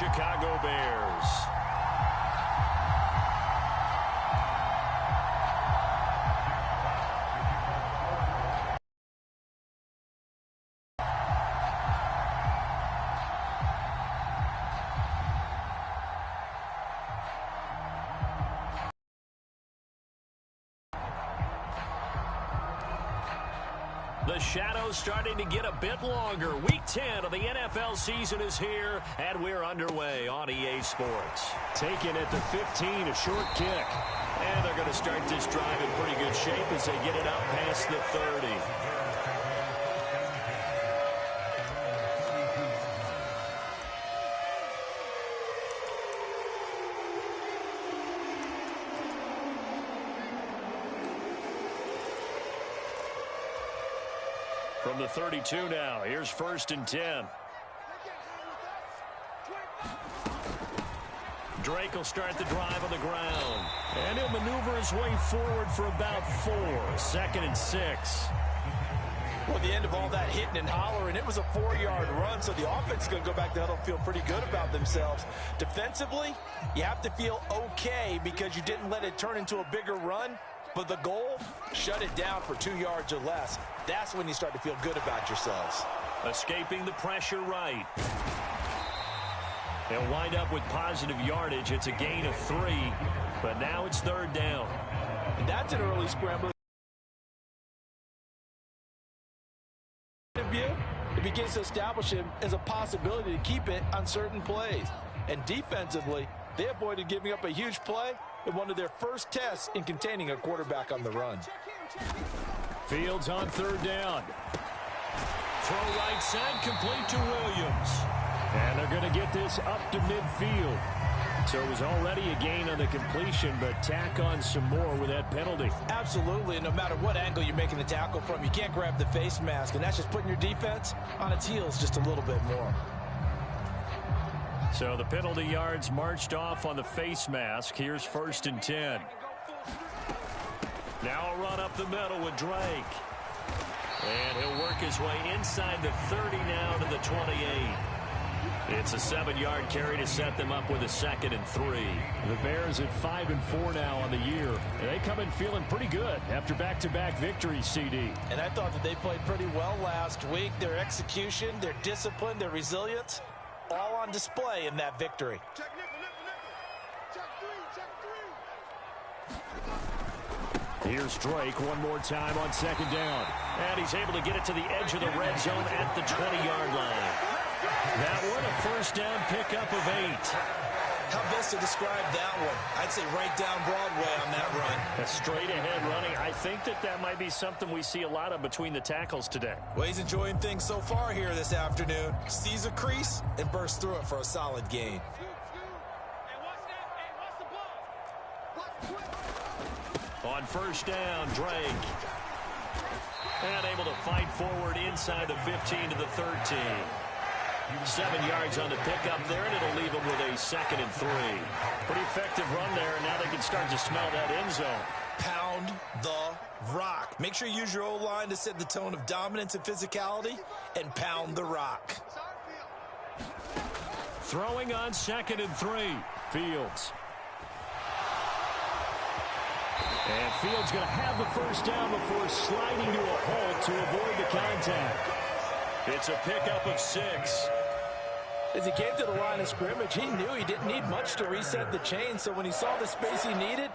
Chicago Bears. The shadow's starting to get a bit longer. Week 10 of the NFL season is here, and we're underway on EA Sports. Taking at the 15, a short kick. And they're going to start this drive in pretty good shape as they get it out past the 30. From the 32 now, here's 1st and 10. Drake will start the drive on the ground. And he'll maneuver his way forward for about 4. 2nd and 6. Well, the end of all that hitting and hollering, it was a 4-yard run, so the offense is going to go back to huddle and feel pretty good about themselves. Defensively, you have to feel okay because you didn't let it turn into a bigger run. But the goal, shut it down for 2 yards or less. That's when you start to feel good about yourselves. Escaping the pressure right. They'll wind up with positive yardage. It's a gain of 3, but now it's 3rd down. And that's an early scramble. It begins to establish him as a possibility to keep it on certain plays. And defensively, they avoided giving up a huge play in one of their first tests in containing a quarterback on the run. Fields on 3rd down. Throw right side, complete to Williams. And they're going to get this up to midfield. So it was already a gain on the completion, but tack on some more with that penalty. Absolutely, and no matter what angle you're making the tackle from, you can't grab the face mask, and that's just putting your defense on its heels just a little bit more. So the penalty yards marched off on the face mask. Here's 1st and 10. Now a run up the middle with Drake. And he'll work his way inside the 30 now to the 28. It's a 7-yard carry to set them up with a 2nd and 3. The Bears at 5 and 4 now on the year. And they come in feeling pretty good after back-to-back victories, CD. And I thought that they played pretty well last week. Their execution, their discipline, their resilience, all on display in that victory. Here's Drake one more time on 2nd down. And he's able to get it to the edge of the red zone at the 20-yard line. That one, a 1st down pickup of 8. How best to describe that one? I'd say right down Broadway on that run. A straight-ahead running. I think that might be something we see a lot of between the tackles today. Well, he's enjoying things so far here this afternoon. Sees a crease and bursts through it for a solid gain. On 1st down, Drake. And able to fight forward inside the 15 to the 13. 7 yards on the pickup there, and it'll leave them with a 2nd and 3. Pretty effective run there, and now they can start to smell that end zone. Pound the rock. Make sure you use your O-line to set the tone of dominance and physicality, and pound the rock. Throwing on 2nd and 3. Fields. And Fields going to have the 1st down before sliding to a halt to avoid the contact. It's a pickup of 6. As he came to the line of scrimmage, he knew he didn't need much to reset the chain, so when he saw the space he needed,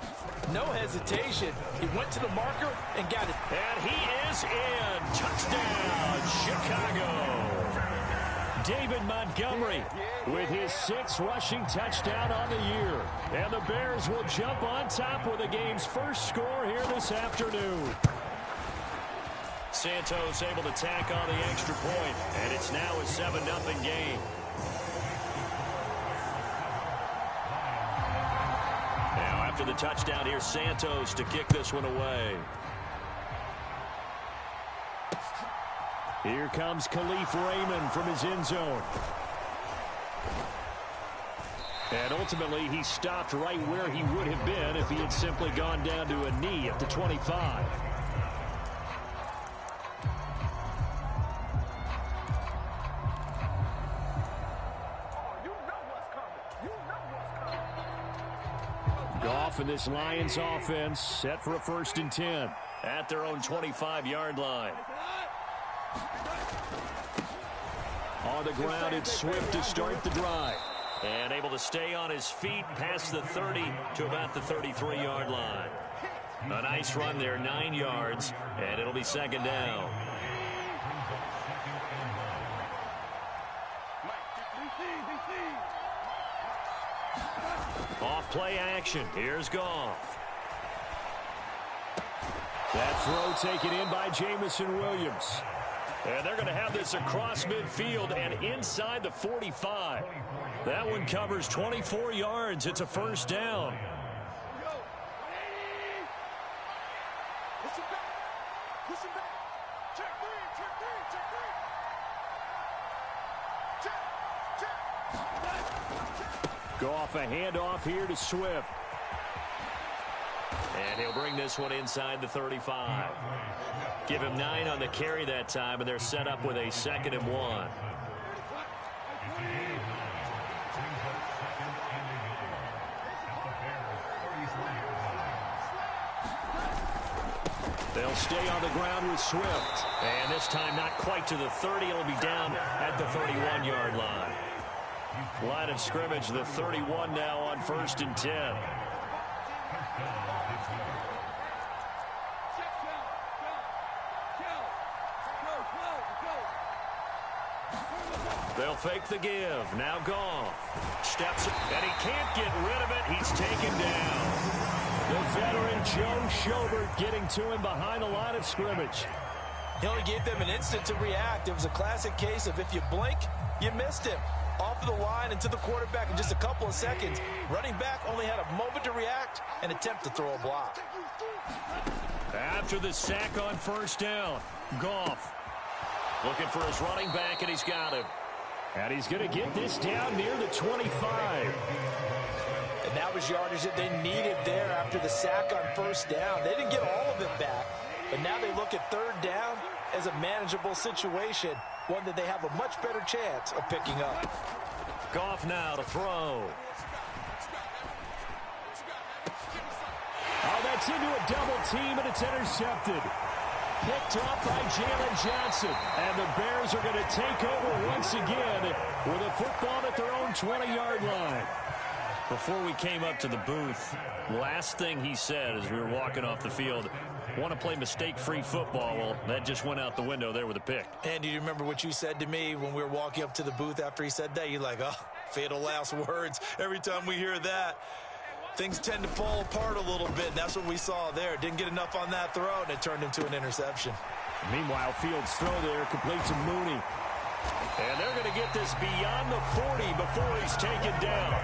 no hesitation. He went to the marker and got it. And he is in. Touchdown, Chicago. David Montgomery with his 6th rushing touchdown on the year. And the Bears will jump on top with the game's first score here this afternoon. Santos able to tack on the extra point, and it's now a 7-0 game. Now after the touchdown, here's Santos to kick this one away. Here comes Khalif Raymond from his end zone. And ultimately, he stopped right where he would have been if he had simply gone down to a knee at the 25. Goff and this Lions offense set for a 1st and 10 at their own 25-yard line. On the ground, it's Swift to start the drive. And able to stay on his feet past the 30 to about the 33-yard line. A nice run there, 9 yards, and it'll be 2nd down. Off play action. Here's Goff. That throw taken in by Jamison Williams. And they're going to have this across midfield and inside the 45. That one covers 24 yards. It's a 1st down. Goff, a handoff here to Swift. And he'll bring this one inside the 35. Give him 9 on the carry that time, and they're set up with a 2nd and 1. They'll stay on the ground with Swift. And this time not quite to the 30. It'll be down at the 31-yard line. Line of scrimmage, the 31 now on 1st and 10. They'll fake the give. Now Goff. Steps, and he can't get rid of it. He's taken down. The veteran Joe Schobert getting to him behind the line of scrimmage. He only gave them an instant to react. It was a classic case of if you blink, you missed him. Off of the line and to the quarterback in just a couple of seconds. Running back only had a moment to react and attempt to throw a block. After the sack on 1st down, Goff looking for his running back, and he's got him. And he's going to get this down near the 25. And that was yardage that they needed there after the sack on 1st down. They didn't get all of it back, but now they look at 3rd down as a manageable situation, one that they have a much better chance of picking up. Goff now to throw. Oh, that's into a double team, and it's intercepted. Picked off by Jalen Johnson. And the Bears are going to take over once again with a football at their own 20-yard line. Before we came up to the booth, last thing he said as we were walking off the field, want to play mistake-free football. Well, that just went out the window there with a pick. And do you remember what you said to me when we were walking up to the booth after he said that? You're like, oh, fatal last words. Every time we hear that, things tend to fall apart a little bit, and that's what we saw there. Didn't get enough on that throw, and it turned into an interception. Meanwhile, Fields' throw there complete to Mooney. And they're going to get this beyond the 40 before he's taken down.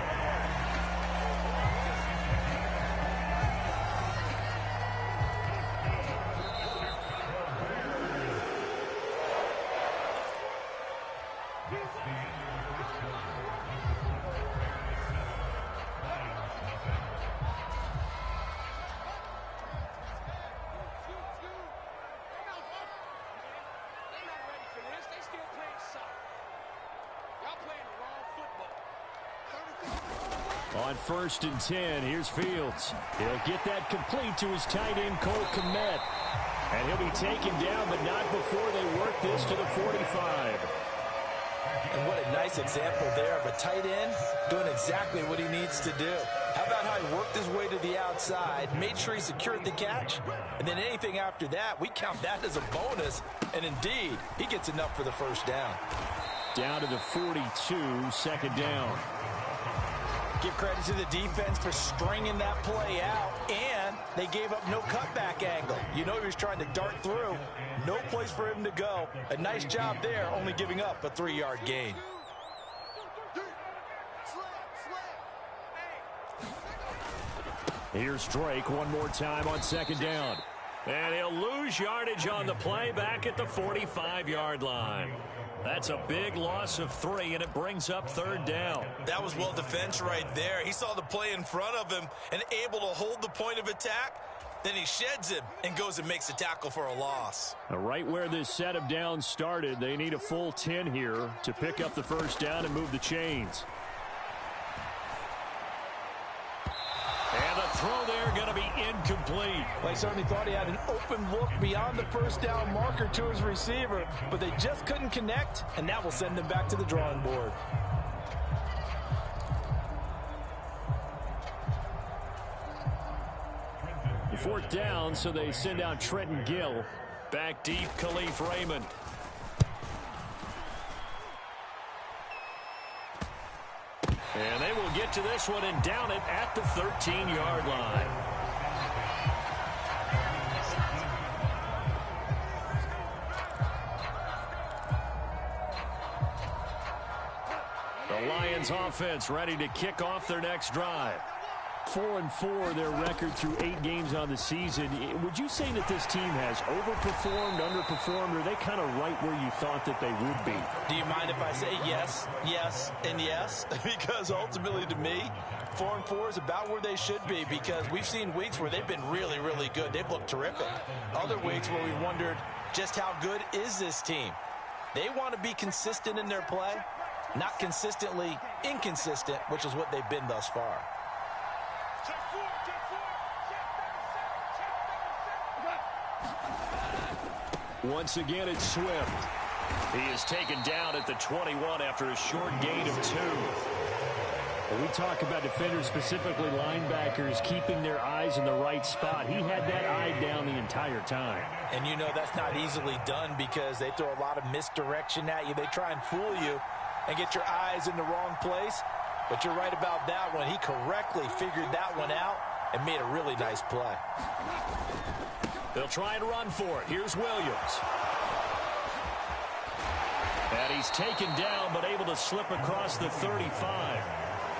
On 1st and 10, here's Fields. He'll get that complete to his tight end, Cole Kmet. And he'll be taken down, but not before they work this to the 45. And what a nice example there of a tight end doing exactly what he needs to do. How about how he worked his way to the outside, made sure he secured the catch, and then anything after that, we count that as a bonus. And indeed, he gets enough for the 1st down. Down to the 42, 2nd down. Give credit to the defense for stringing that play out, and they gave up no cutback angle. You know he was trying to dart through. No place for him to go. A nice job there, only giving up a 3-yard gain. Here's Drake one more time on 2nd down. And he'll lose yardage on the play back at the 45-yard line. That's a big loss of 3, and it brings up 3rd down. That was well defense right there. He saw the play in front of him and able to hold the point of attack. Then he sheds him and goes and makes a tackle for a loss. Right where this set of downs started, they need a full 10 here to pick up the 1st down and move the chains. And the throw there going to be incomplete. Well, he certainly thought he had an open look beyond the first down marker to his receiver, but they just couldn't connect, and that will send them back to the drawing board. Fourth down, so they send out Trenton Gill. Back deep, Khalif Raymond. And they will get to this one and down it at the 13-yard line. The Lions offense ready to kick off their next drive. 4-4 their record through 8 games on the season. Would you say that this team has overperformed, underperformed, or are they kind of right where you thought that they would be? Do you mind if I say yes, yes, and yes? Because ultimately to me, 4-4 is about where they should be, because we've seen weeks where they've been really, really good. They've looked terrific. Other weeks where we wondered just how good is this team. They want to be consistent in their play, not consistently inconsistent, which is what they've been thus far. Once again, it's Swift. He is taken down at the 21 after a short gain of 2. When we talk about defenders, specifically linebackers, keeping their eyes in the right spot, he had that eye down the entire time. And you know that's not easily done because they throw a lot of misdirection at you. They try and fool you and get your eyes in the wrong place. But you're right about that one. He correctly figured that one out and made a really nice play. They'll try and run for it. Here's Williams. And he's taken down but able to slip across the 35.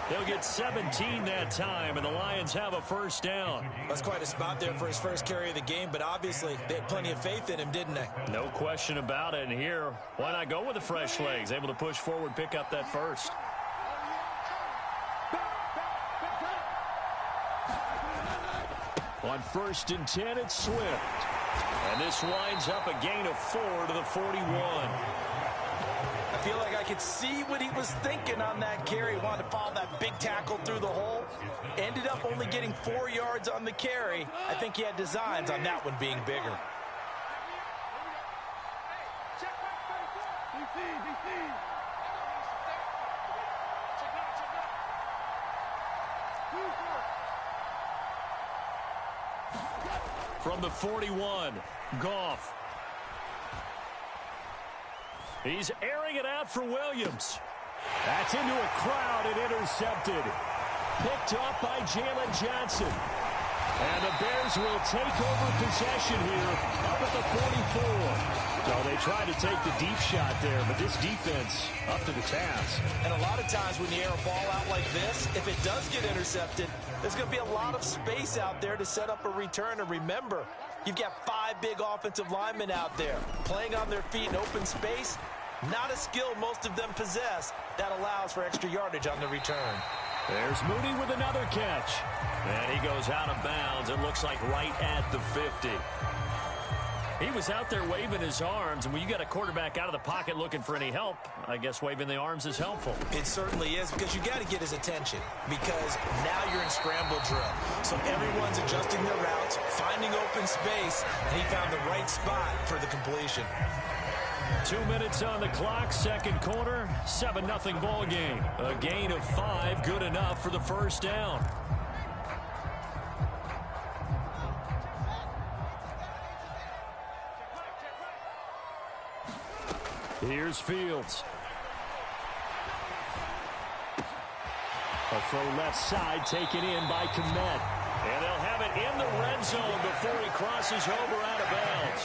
They'll get 17 that time, and the Lions have a first down. That's quite a spot there for his first carry of the game, but obviously they had plenty of faith in him, didn't they? No question about it. And here, why not go with the fresh legs? Able to push forward, pick up that first. On 1st and 10, it's Swift. And this winds up a gain of 4 to the 41. I feel like I could see what he was thinking on that carry. He wanted to follow that big tackle through the hole. Ended up only getting 4 yards on the carry. I think he had designs on that one being bigger. From the 41, Goff. He's airing it out for Williams. That's into a crowd and intercepted. Picked off by Jalen Johnson. And the Bears will take over possession here up at the 44. So they tried to take the deep shot there, but this defense up to the task. And a lot of times when you air a ball out like this, if it does get intercepted, there's going to be a lot of space out there to set up a return. And remember, you've got 5 big offensive linemen out there playing on their feet in open space. Not a skill most of them possess that allows for extra yardage on the return. There's Mooney with another catch. And he goes out of bounds. It looks like right at the 50. He was out there waving his arms, and when you got a quarterback out of the pocket looking for any help, I guess waving the arms is helpful. It certainly is, because you got to get his attention, because now you're in scramble drill. So everyone's adjusting their routes, finding open space, and he found the right spot for the completion. 2 minutes on the clock, second quarter, 7-0 ball game. A gain of 5, good enough for the first down. Here's Fields. A throw left side taken in by Kmet. And they'll have it in the red zone before he crosses over out of bounds.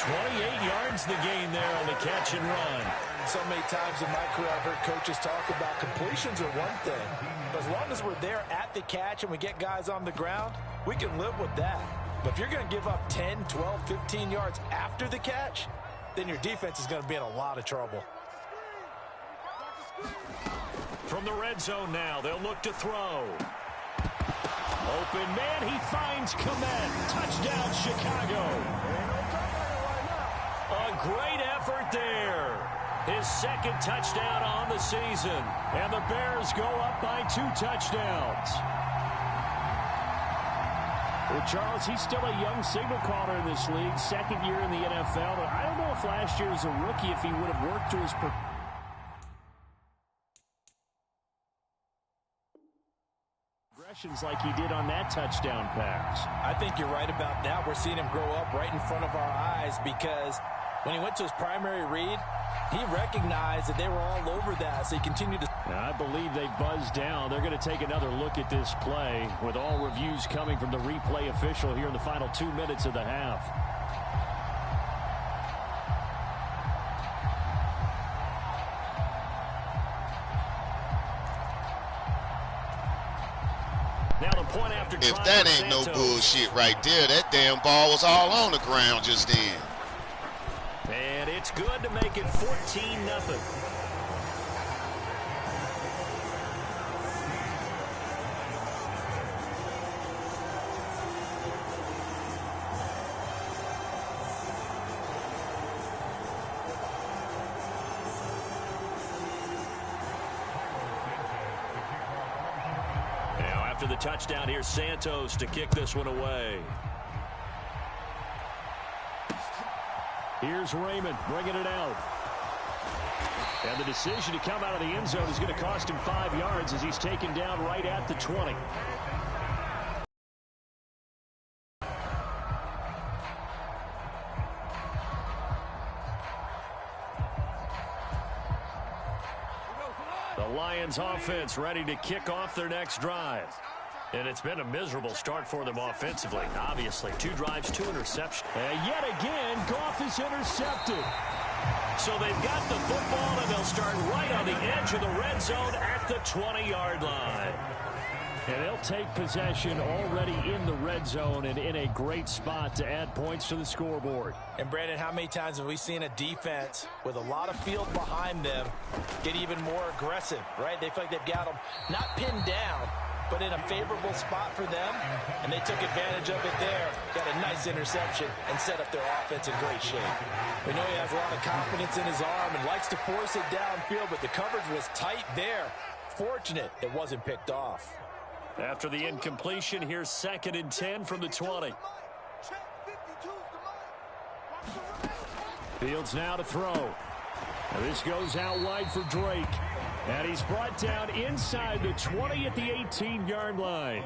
28 yards the gain there on the catch and run. So many times in my career I've heard coaches talk about completions are one thing. But as long as we're there at the catch and we get guys on the ground, we can live with that. But if you're going to give up 10, 12, 15 yards after the catch, then your defense is going to be in a lot of trouble. From the red zone now, they'll look to throw. Open man, he finds Kmet. Touchdown, Chicago. A great effort there. His second touchdown on the season. And the Bears go up by 2 touchdowns. Well, Charles, he's still a young signal caller in this league, second year in the NFL. I don't know if last year as a rookie, if he would have worked to his progressions like he did on that touchdown pass. I think you're right about that. We're seeing him grow up right in front of our eyes because when he went to his primary read, he recognized that they were all over that, so he continued to... I believe they buzzed down. They're going to take another look at this play with all reviews coming from the replay official here in the final 2 minutes of the half. Now the point after if that ain't no bullshit right there, that damn ball was all on the ground just then. And it's good to make it 14-0. Now after the touchdown, here's Santos to kick this one away. Here's Raymond bringing it out. And the decision to come out of the end zone is going to cost him 5 yards as he's taken down right at the 20. The Lions offense ready to kick off their next drive. And it's been a miserable start for them offensively. Obviously, 2 drives, 2 interceptions. And yet again, Goff is intercepted. So they've got the football, and they'll start right on the edge of the red zone at the 20-yard line. And they'll take possession already in the red zone and in a great spot to add points to the scoreboard. And, Brandon, how many times have we seen a defense with a lot of field behind them get even more aggressive, right? They feel like they've got them not pinned down, but in a favorable spot for them, and they took advantage of it there. Got a nice interception and set up their offense in great shape. We know he has a lot of confidence in his arm and likes to force it downfield, but the coverage was tight there. Fortunate it wasn't picked off. After the incompletion, here's 2nd and 10 from the 20. Fields now to throw. Now this goes out wide for Drake. And he's brought down inside the 20 at the 18-yard line.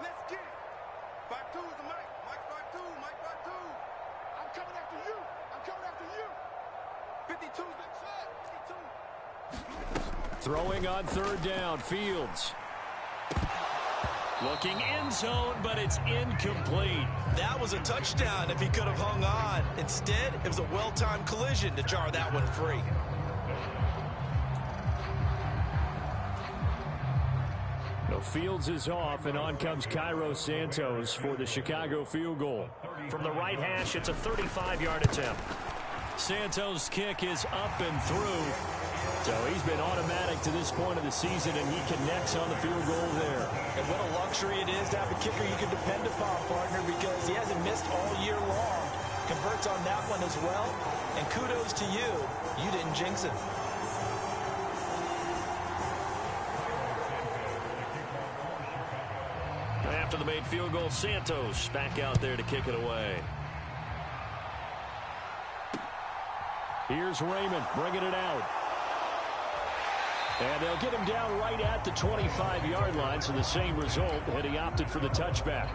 Let's get it. 5-2 is the Mike. Mike 5-2. Mike 5-2. I'm coming after you. I'm coming after you. 52's inside. 52. Throwing on 3rd down. Fields. Looking end zone, but it's incomplete. That was a touchdown if he could have hung on. Instead, it was a well-timed collision to jar that one free. No, Fields is off, and on comes Cairo Santos for the Chicago field goal. From the right hash, it's a 35-yard attempt. Santos' kick is up and through. So he's been automatic to this point of the season, and he connects on the field goal there. And what a luxury it is to have a kicker you can depend upon, partner, because he hasn't missed all year long. Converts on that one as well. And kudos to you. You didn't jinx it. After the made field goal, Santos back out there to kick it away. Here's Raymond bringing it out. And they'll get him down right at the 25-yard line, so the same result, and he opted for the touchback.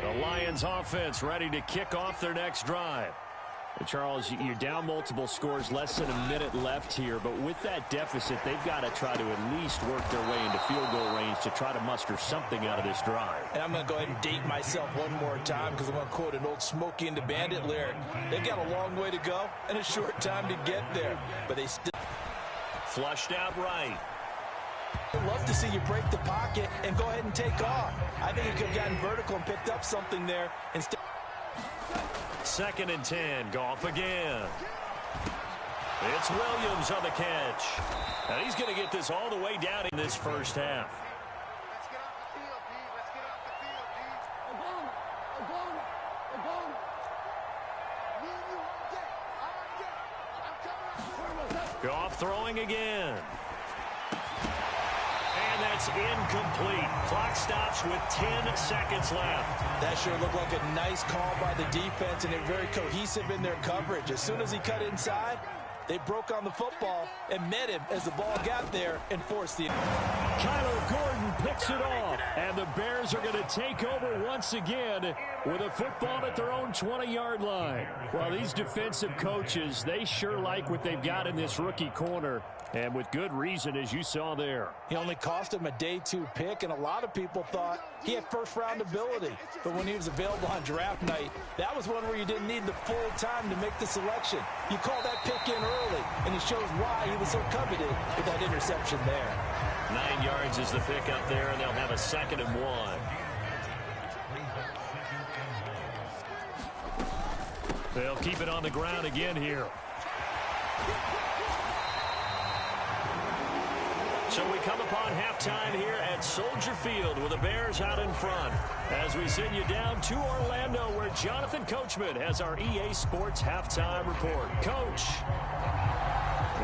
The Lions offense ready to kick off their next drive. Charles, you're down multiple scores, less than a minute left here, but with that deficit, they've got to try to at least work their way into field goal range to try to muster something out of this drive. And I'm going to go ahead and date myself one more time because I'm going to quote an old Smokey and the Bandit lyric. They've got a long way to go and a short time to get there, but they still... Flushed out right. I'd love to see you break the pocket and go ahead and take off. I think you could have gotten vertical and picked up something there instead. 2nd and 10. Goff again. It's Williams on the catch. And he's going to get this all the way down in this first half. Let's get off the field, D. Let's get off the field, D. Me and you all day. I'm coming Goff throwing again. And that's incomplete. Clock stops with 10 seconds left. That sure looked like a nice call by the defense, and they're very cohesive in their coverage. As soon as he cut inside, they broke on the football and met him as the ball got there and forced the... Kyler Gordon picks it off, and the Bears are going to take over once again with a football at their own 20-yard line. Well, these defensive coaches, they sure like what they've got in this rookie corner, and with good reason, as you saw there. He only cost him a day 2 pick, and a lot of people thought he had first-round ability. But when he was available on draft night, that was one where you didn't need the full time to make the selection. You call that pick in early, and it shows why he was so coveted with that interception there. 9 yards is the pickup there, and they'll have a 2nd and 1. They'll keep it on the ground again here. So we come upon halftime here at Soldier Field with the Bears out in front. As we send you down to Orlando, where Jonathan Coachman has our EA Sports halftime report. Coach.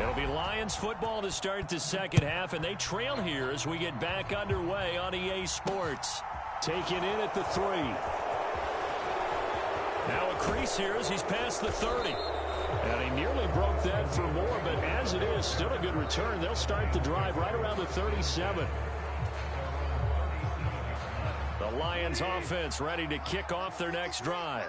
It'll be Lions football to start the second half, and they trail here as we get back underway on EA Sports. Taken in at the 3. Now a crease here as he's past the 30. And he nearly broke that for more, but as it is, still a good return. They'll start the drive right around the 37. The Lions offense ready to kick off their next drive.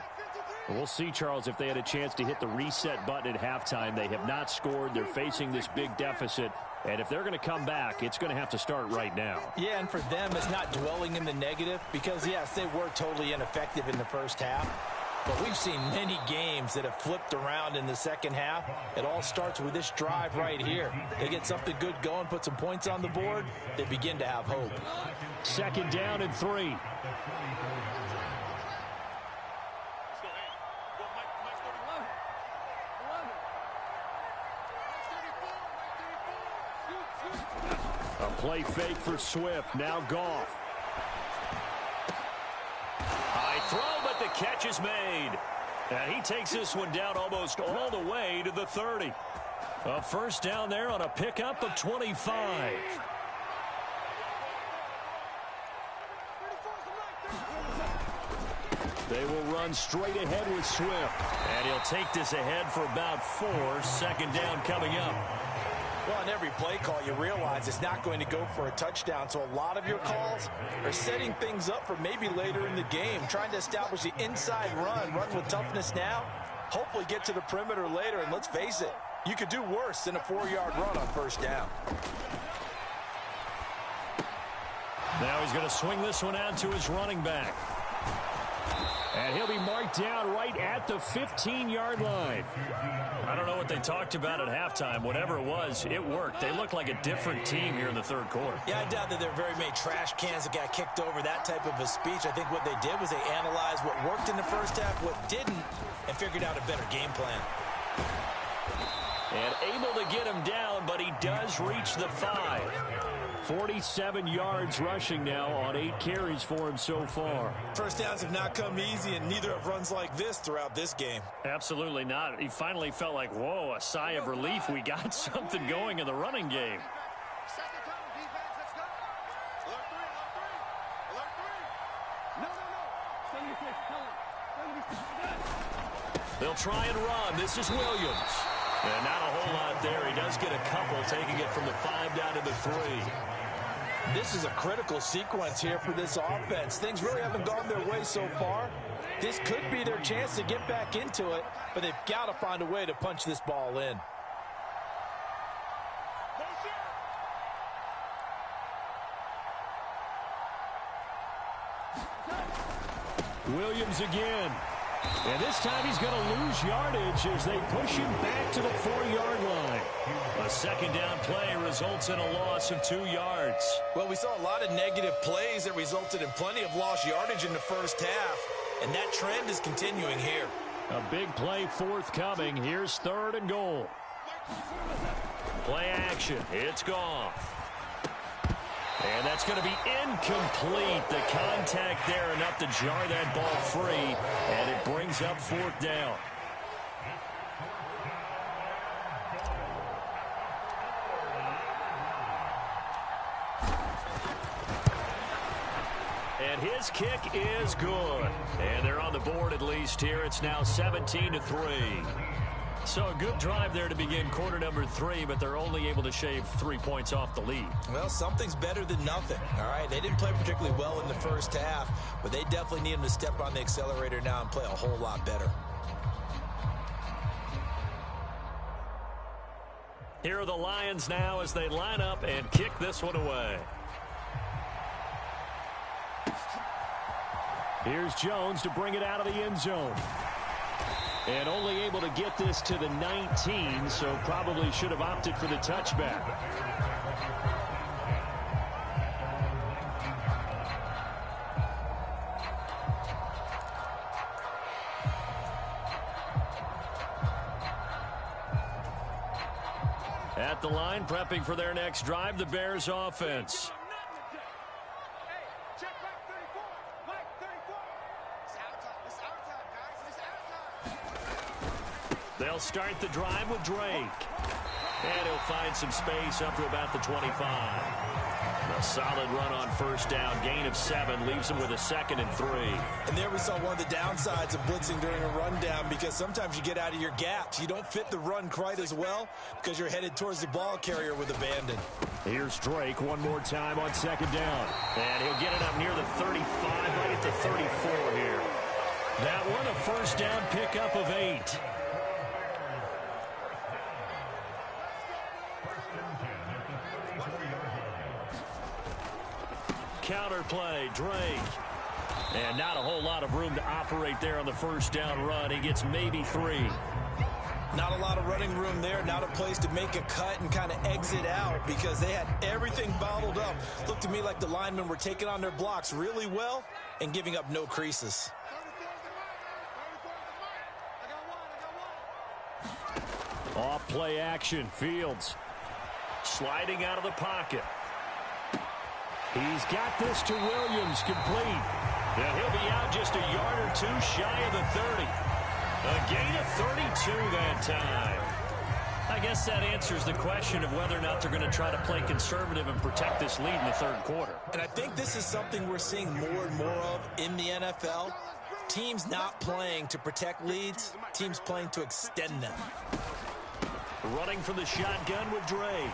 We'll see, Charles, if they had a chance to hit the reset button at halftime. They have not scored. They're facing this big deficit. And if they're going to come back, it's going to have to start right now. Yeah, and for them, it's not dwelling in the negative because, yes, they were totally ineffective in the first half. But we've seen many games that have flipped around in the second half. It all starts with this drive right here. They get something good going, put some points on the board, they begin to have hope. 2nd down and 3. A play fake for Swift. Now Goff. High throw, but the catch is made. And he takes this one down almost all the way to the 30. A first down there on a pickup of 25. They will run straight ahead with Swift. And he'll take this ahead for about 4. 2nd down coming up. Well, on every play call, you realize it's not going to go for a touchdown. So a lot of your calls are setting things up for maybe later in the game, trying to establish the inside run with toughness now, hopefully get to the perimeter later. And let's face it, you could do worse than a 4-yard run on first down. Now he's going to swing this one out to his running back. And he'll be marked down right at the 15-yard line. I don't know what they talked about at halftime. Whatever it was, it worked. They look like a different team here in the third quarter. Yeah, I doubt that there are very many trash cans that got kicked over, that type of a speech. I think what they did was they analyzed what worked in the first half, what didn't, and figured out a better game plan. And able to get him down, but he does reach the 5. 47 yards rushing now on 8 carries for him so far. First downs have not come easy, and neither have runs like this throughout this game. Absolutely not. He finally felt like, whoa, a sigh of relief. We got something going in the running game. Second down, defense, let's go. Alert 3, alert 3. No. They'll try and run. This is Williams. And not a whole lot there. He does get a couple, taking it from the 5 down to the 3. This is a critical sequence here for this offense. Things really haven't gone their way so far. This could be their chance to get back into it, but they've got to find a way to punch this ball in. Williams again. And this time he's going to lose yardage as they push him back to the 4-yard line. A 2nd down play results in a loss of 2 yards. Well, we saw a lot of negative plays that resulted in plenty of lost yardage in the first half, and that trend is continuing here. A big play forthcoming. Here's 3rd and goal. Play action. It's gone. And that's going to be incomplete. The contact there enough to jar that ball free, and it brings up 4th down. And his kick is good. And they're on the board at least here. It's now 17-3. So a good drive there to begin quarter number 3, but they're only able to shave 3 points off the lead. Well, something's better than nothing, all right? They didn't play particularly well in the first half, but they definitely need them to step on the accelerator now and play a whole lot better. Here are the Lions now as they line up and kick this one away. Here's Jones to bring it out of the end zone. And only able to get this to the 19, so probably should have opted for the touchback. At the line, prepping for their next drive, the Bears offense. They'll start the drive with Drake. And he'll find some space up to about the 25. A solid run on first down. Gain of 7 leaves him with a 2nd and 3. And there we saw one of the downsides of blitzing during a rundown, because sometimes you get out of your gaps. You don't fit the run quite as well because you're headed towards the ball carrier with abandon. Here's Drake one more time on 2nd down. And he'll get it up near the 35, right at the 34 here. That one a first down pickup of 8. Counter play, Drake. And not a whole lot of room to operate there on the first down run. He gets maybe 3. Not a lot of running room there, not a place to make a cut and kind of exit out because they had everything bottled up. Looked to me like the linemen were taking on their blocks really well and giving up no creases. Off play action, Fields. Sliding out of the pocket. He's got this to Williams, complete. And he'll be out just a yard or 2 shy of the 30. A gain of 32 that time. I guess that answers the question of whether or not they're going to try to play conservative and protect this lead in the 3rd quarter. And I think this is something we're seeing more and more of in the NFL. Teams not playing to protect leads, teams playing to extend them. Running from the shotgun with Drake.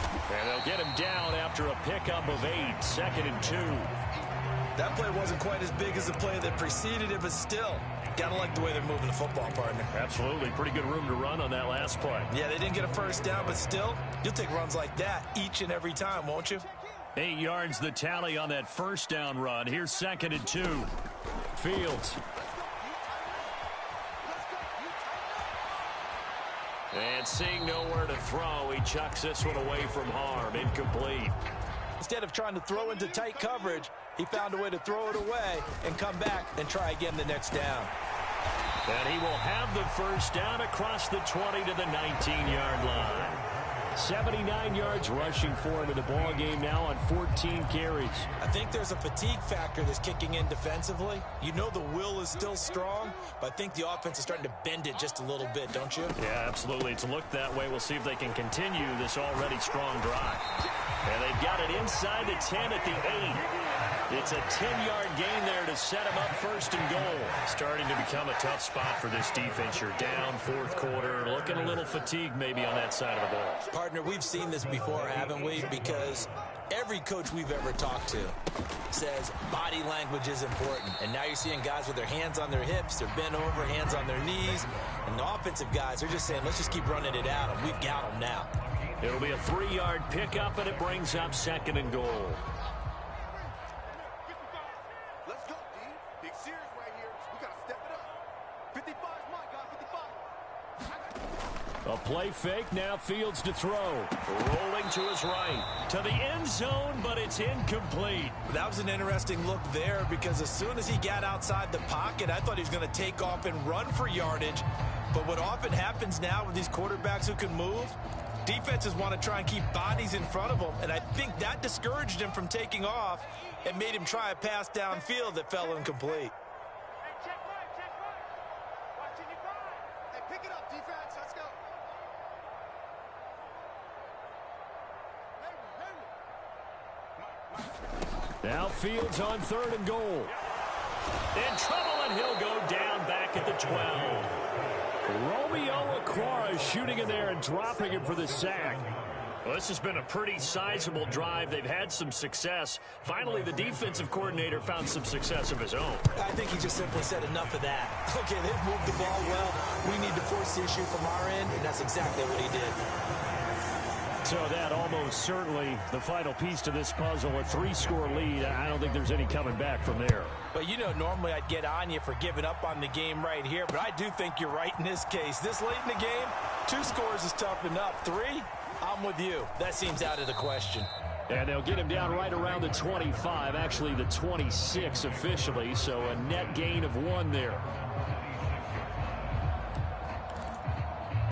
And they'll get him down after a pickup of 8, 2nd and 2. That play wasn't quite as big as the play that preceded it, but still, gotta like the way they're moving the football, partner. Absolutely. Pretty good room to run on that last play. Yeah, they didn't get a first down, but still, you'll take runs like that each and every time, won't you? 8 yards the tally on that first down run. Here's 2nd and 2. Fields. And seeing nowhere to throw, he chucks this one away from harm. Incomplete. Instead of trying to throw into tight coverage, he found a way to throw it away and come back and try again the next down. And he will have the first down across the 20 to the 19-yard line. 79 yards rushing for him in the ball game now on 14 carries. I think there's a fatigue factor that's kicking in defensively. You know the will is still strong, but I think the offense is starting to bend it just a little bit, don't you? Yeah, absolutely. It's looked that way. We'll see if they can continue this already strong drive. And they've got it inside the 10 at the 8. It's a 10-yard gain there to set him up 1st and goal. Starting to become a tough spot for this defense. You're down 4th quarter, looking a little fatigued maybe on that side of the ball. Partner, we've seen this before, haven't we? Because every coach we've ever talked to says body language is important. And now you're seeing guys with their hands on their hips, they're bent over, hands on their knees. And the offensive guys, they're just saying, let's just keep running it out, and we've got them now. It'll be a 3-yard pickup, and it brings up 2nd and goal. Let's go, D. Big series right here. We got to step it up. 55 is mine, guys. 55. A play fake, now Fields to throw. Rolling to his right. To the end zone, but it's incomplete. That was an interesting look there because as soon as he got outside the pocket, I thought he was going to take off and run for yardage. But what often happens now with these quarterbacks who can move, defenses want to try and keep bodies in front of them, and I think that discouraged him from taking off and made him try a pass downfield that fell incomplete. Hey, check right. Watching your grind. Hey, pick it up, defense. Let's go. Hey. Now Fields on 3rd and goal. In trouble, and he'll go down back at the 12. Romeo Okwara shooting in there and dropping him for the sack. Well, this has been a pretty sizable drive. They've had some success. Finally, the defensive coordinator found some success of his own. I think he just simply said enough of that. Okay, they've moved the ball well. We need to force the issue from our end, and that's exactly what he did. So that almost certainly the final piece to this puzzle, a 3-score lead. I don't think there's any coming back from there. But, you know, normally I'd get on you for giving up on the game right here, but I do think you're right in this case. This late in the game, 2 scores is tough enough. 3, I'm with you. That seems out of the question. And they'll get him down right around the 25, actually the 26 officially, so a net gain of 1 there.